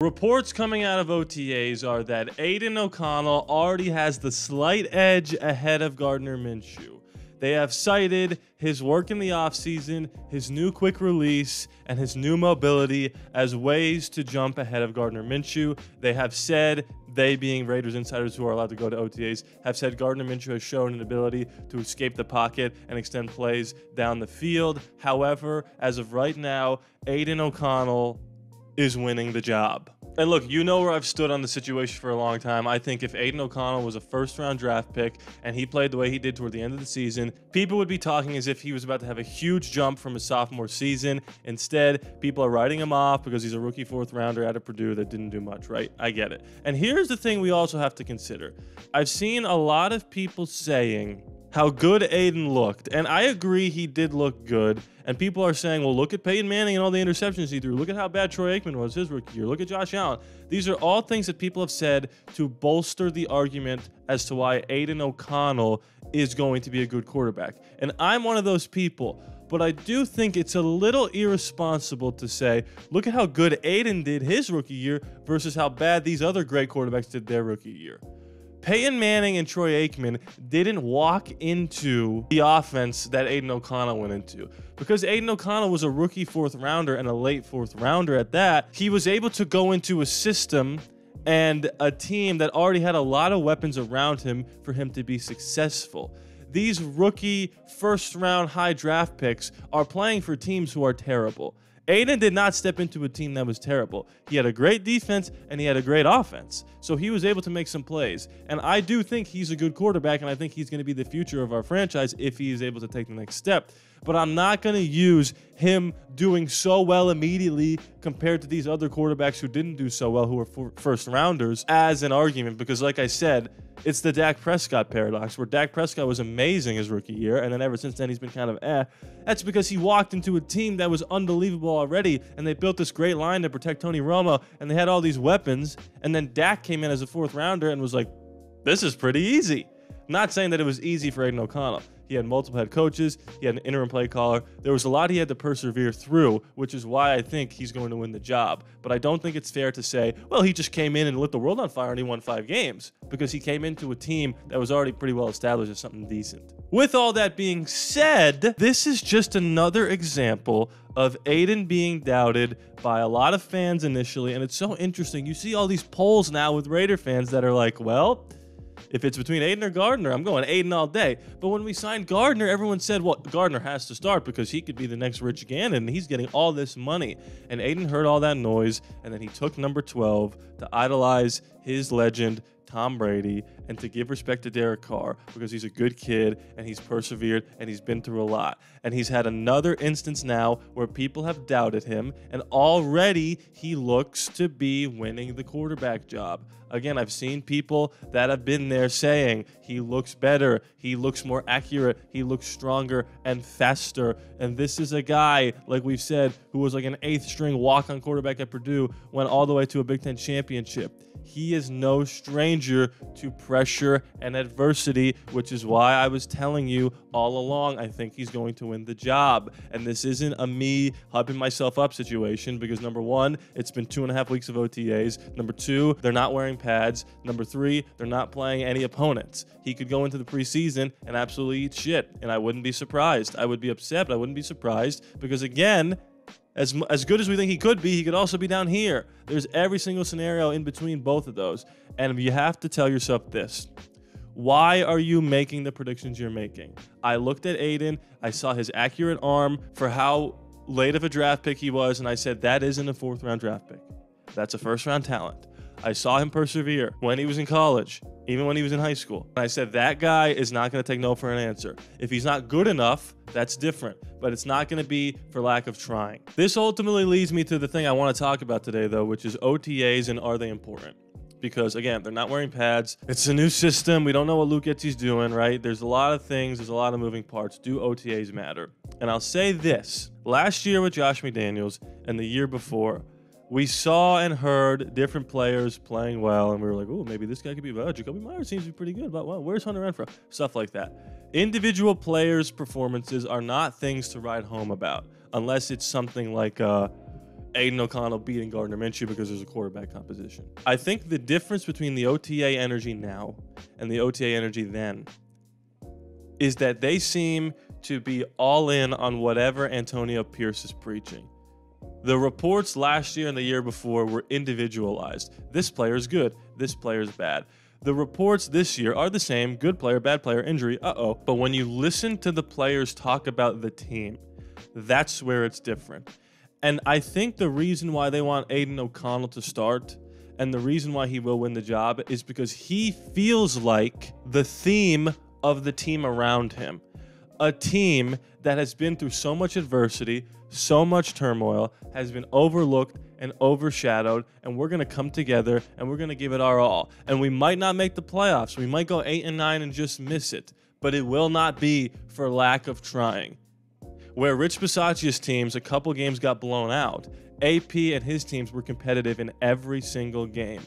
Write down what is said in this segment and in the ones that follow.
Reports coming out of OTAs are that Aiden O'Connell already has the slight edge ahead of Gardner Minshew. They have cited his work in the offseason, his new quick release, and his new mobility as ways to jump ahead of Gardner Minshew. They have said, they being Raiders insiders who are allowed to go to OTAs, have said Gardner Minshew has shown an ability to escape the pocket and extend plays down the field. However, as of right now, Aiden O'Connell is winning the job. And look, you know where I've stood on the situation for a long time. I think if Aiden O'Connell was a first-round draft pick and he played the way he did toward the end of the season, people would be talking as if he was about to have a huge jump from his sophomore season. Instead, people are writing him off because he's a rookie fourth-rounder out of Purdue that didn't do much, right? I get it. And here's the thing we also have to consider. I've seen a lot of people saying how good Aiden looked, and I agree he did look good. And people are saying, well, look at Peyton Manning and all the interceptions he threw. Look at how bad Troy Aikman was his rookie year. Look at Josh Allen. These are all things that people have said to bolster the argument as to why Aiden O'Connell is going to be a good quarterback. And I'm one of those people. But I do think it's a little irresponsible to say, look at how good Aiden did his rookie year versus how bad these other great quarterbacks did their rookie year. Peyton Manning and Troy Aikman didn't walk into the offense that Aiden O'Connell went into. Because Aiden O'Connell was a rookie fourth rounder and a late fourth rounder at that, he was able to go into a system and a team that already had a lot of weapons around him for him to be successful. These rookie first round high draft picks are playing for teams who are terrible. Aiden did not step into a team that was terrible. He had a great defense and he had a great offense. So he was able to make some plays. And I do think he's a good quarterback, and I think he's going to be the future of our franchise if he is able to take the next step. But I'm not going to use him doing so well immediately compared to these other quarterbacks who didn't do so well, who were first rounders, as an argument. Because like I said, it's the Dak Prescott paradox, where Dak Prescott was amazing his rookie year, and then ever since then he's been kind of That's because he walked into a team that was unbelievable already, and they built this great line to protect Tony Romo, and they had all these weapons, and then Dak came in as a fourth rounder and was like, this is pretty easy. Not saying that it was easy for Aiden O'Connell. He had multiple head coaches. He had an interim play caller. There was a lot he had to persevere through, which is why I think he's going to win the job. But I don't think it's fair to say, well, he just came in and lit the world on fire and he won 5 games, because he came into a team that was already pretty well established as something decent. With all that being said, this is just another example of Aiden being doubted by a lot of fans initially. And it's so interesting. You see all these polls now with Raider fans that are like, well, if it's between Aiden or Gardner, I'm going Aiden all day. But when we signed Gardner, everyone said, well, Gardner has to start because he could be the next Rich Gannon, and he's getting all this money. And Aiden heard all that noise, and then he took number 12 to idolize his legend, Tom Brady, and to give respect to Derek Carr because he's a good kid and he's persevered and he's been through a lot. And he's had another instance now where people have doubted him, and already he looks to be winning the quarterback job. Again, I've seen people that have been there saying he looks better, he looks more accurate, he looks stronger and faster. And this is a guy, like we've said, who was like an 8th string walk-on quarterback at Purdue, went all the way to a Big Ten championship. He is no stranger to pressure and adversity, which is why I was telling you all along, I think he's going to win the job. And this isn't a me hyping myself up situation, because number 1, it's been 2.5 weeks of OTAs. Number 2, they're not wearing pads. Number 3, they're not playing any opponents. He could go into the preseason and absolutely eat shit, and I wouldn't be surprised. I would be upset, but I wouldn't be surprised, because again, as good as we think he could be, he could also be down here. There's every single scenario in between both of those. And you have to tell yourself this. Why are you making the predictions you're making? I looked at Aiden. I saw his accurate arm for how late of a draft pick he was, and I said, that isn't a 4th round draft pick. That's a 1st round talent. I saw him persevere when he was in college, even when he was in high school. And I said, that guy is not going to take no for an answer. If he's not good enough, that's different, but it's not going to be for lack of trying. This ultimately leads me to the thing I want to talk about today, though, which is OTAs and are they important? Because, again, they're not wearing pads. It's a new system. We don't know what Luke Getzey's doing, right? There's a lot of things. There's a lot of moving parts. Do OTAs matter? And I'll say this. Last year with Josh McDaniels and the year before, we saw and heard different players playing well, and we were like, oh, maybe this guy could be better. Jacoby Myers seems to be pretty good, but well, where's Hunter Renfrow? Stuff like that. Individual players' performances are not things to write home about, unless it's something like Aiden O'Connell beating Gardner Minshew because there's a quarterback competition. I think the difference between the OTA energy now and the OTA energy then is that they seem to be all in on whatever Antonio Pierce is preaching. The reports last year and the year before were individualized. This player's good, this player's bad. The reports this year are the same: good player, bad player, injury, But when you listen to the players talk about the team, that's where it's different. And I think the reason why they want Aiden O'Connell to start and the reason why he will win the job is because he feels like the theme of the team around him. A team that has been through so much adversity, so much turmoil, has been overlooked and overshadowed, and we're going to come together and we're going to give it our all. And we might not make the playoffs. We might go 8-9 and just miss it, but it will not be for lack of trying. Where Rich Bisaccia's teams, a couple games got blown out, AP and his teams were competitive in every single game.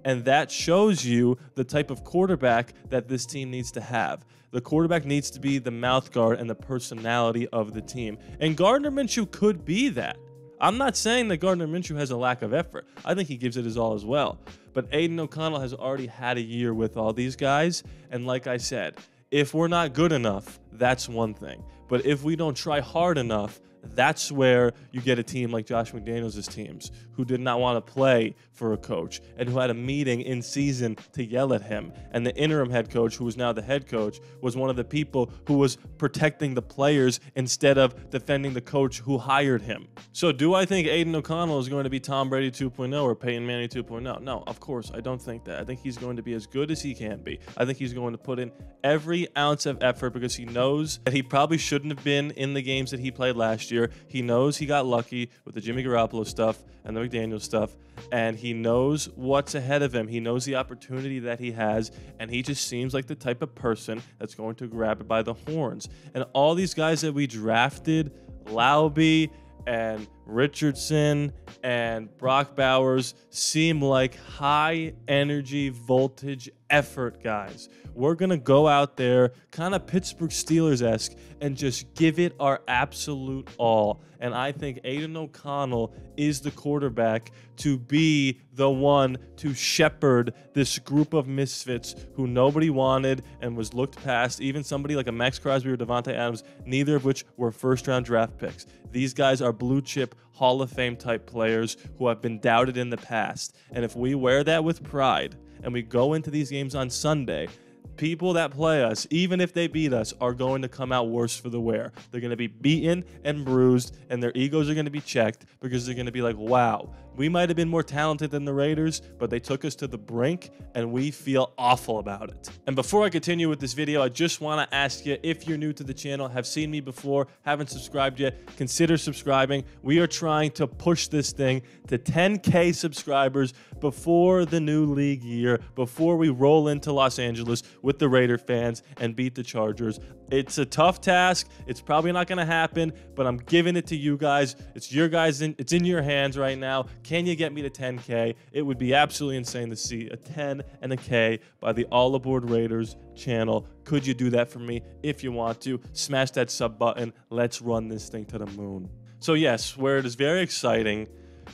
And that shows you the type of quarterback that this team needs to have. The quarterback needs to be the mouth guard and the personality of the team. And Gardner Minshew could be that. I'm not saying that Gardner Minshew has a lack of effort. I think he gives it his all as well. But Aiden O'Connell has already had a year with all these guys. And like I said, if we're not good enough, that's one thing. But if we don't try hard enough, that's where you get a team like Josh McDaniels' teams, who did not want to play for a coach and who had a meeting in season to yell at him. And the interim head coach, who is now the head coach, was one of the people who was protecting the players instead of defending the coach who hired him. So do I think Aiden O'Connell is going to be Tom Brady 2.0 or Peyton Manning 2.0? No, of course, I don't think that. I think he's going to be as good as he can be. I think he's going to put in every ounce of effort because he knows that he probably shouldn't have been in the games that he played last year. He knows he got lucky with the Jimmy Garoppolo stuff and the McDaniels stuff, and he knows what's ahead of him. He knows the opportunity that he has, and he just seems like the type of person that's going to grab it by the horns. And all these guys that we drafted, ALLaBorde and Richardson and Brock Bowers, seem like high energy voltage effort guys. We're going to go out there kind of Pittsburgh Steelers-esque and just give it our absolute all. And I think Aiden O'Connell is the quarterback to be the one to shepherd this group of misfits who nobody wanted and was looked past. Even somebody like a Max Crosby or Devontae Adams, neither of which were first-round draft picks. These guys are blue-chip Hall of Fame type players who have been doubted in the past. And if we wear that with pride and we go into these games on Sunday, people that play us, even if they beat us, are going to come out worse for the wear. They're going to be beaten and bruised, and their egos are going to be checked because they're going to be like, wow, we might have been more talented than the Raiders, but they took us to the brink, and we feel awful about it. And before I continue with this video, I just want to ask you, if you're new to the channel, have seen me before, haven't subscribed yet, consider subscribing. We are trying to push this thing to 10K subscribers before the new league year, before we roll into Los Angeles with the Raider fans and beat the Chargers. It's a tough task. It's probably not going to happen, but I'm giving it to you guys. It's your guys. It's in your hands right now. Can you get me to 10K? It would be absolutely insane to see a 10 and a K by the ALLaBorde Raiders channel. Could you do that for me? If you want to, smash that sub button. Let's run this thing to the moon. So yes, where it is very exciting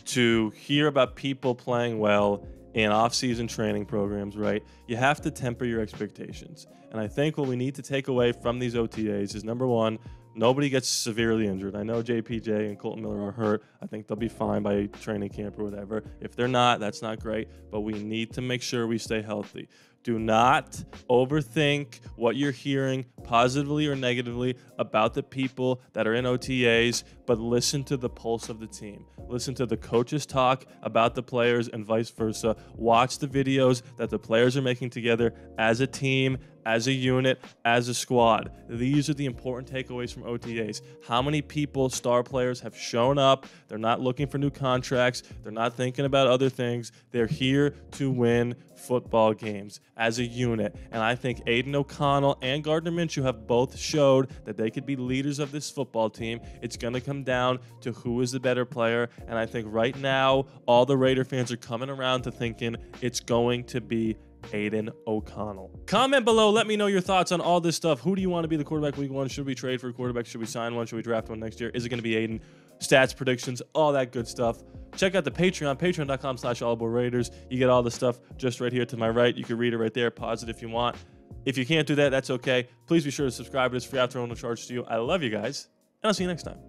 to hear about people playing well in off-season training programs, right? You have to temper your expectations. And I think what we need to take away from these OTAs is, number one, nobody gets severely injured. I know JPJ and Colton Miller are hurt. I think they'll be fine by training camp or whatever. If they're not, that's not great. But we need to make sure we stay healthy. Do not overthink what you're hearing positively or negatively about the people that are in OTAs, but listen to the pulse of the team. Listen to the coaches talk about the players and vice versa. Watch the videos that the players are making together as a team, as a unit, as a squad. These are the important takeaways from OTAs. How many people, star players, have shown up? They're not looking for new contracts. They're not thinking about other things. They're here to win football games as a unit. And I think Aiden O'Connell and Gardner Minshew have both showed that they could be leaders of this football team. It's going to come down to who is the better player. And I think right now, all the Raider fans are coming around to thinking it's going to be Aiden O'Connell. Comment below. Let me know your thoughts on all this stuff. Who do you want to be the quarterback week one? Should we trade for a quarterback? Should we sign one? Should we draft one next year? Is it going to be Aiden? stats, predictions, all that good stuff. Check out the Patreon, patreon.com/ALLaBorde Raiders. You get all the stuff just right here to my right. You can read it right there, pause it if you want. If you can't do that, that's okay. Please be sure to subscribe. It's free after no charge to you. I love you guys, and I'll see you next time.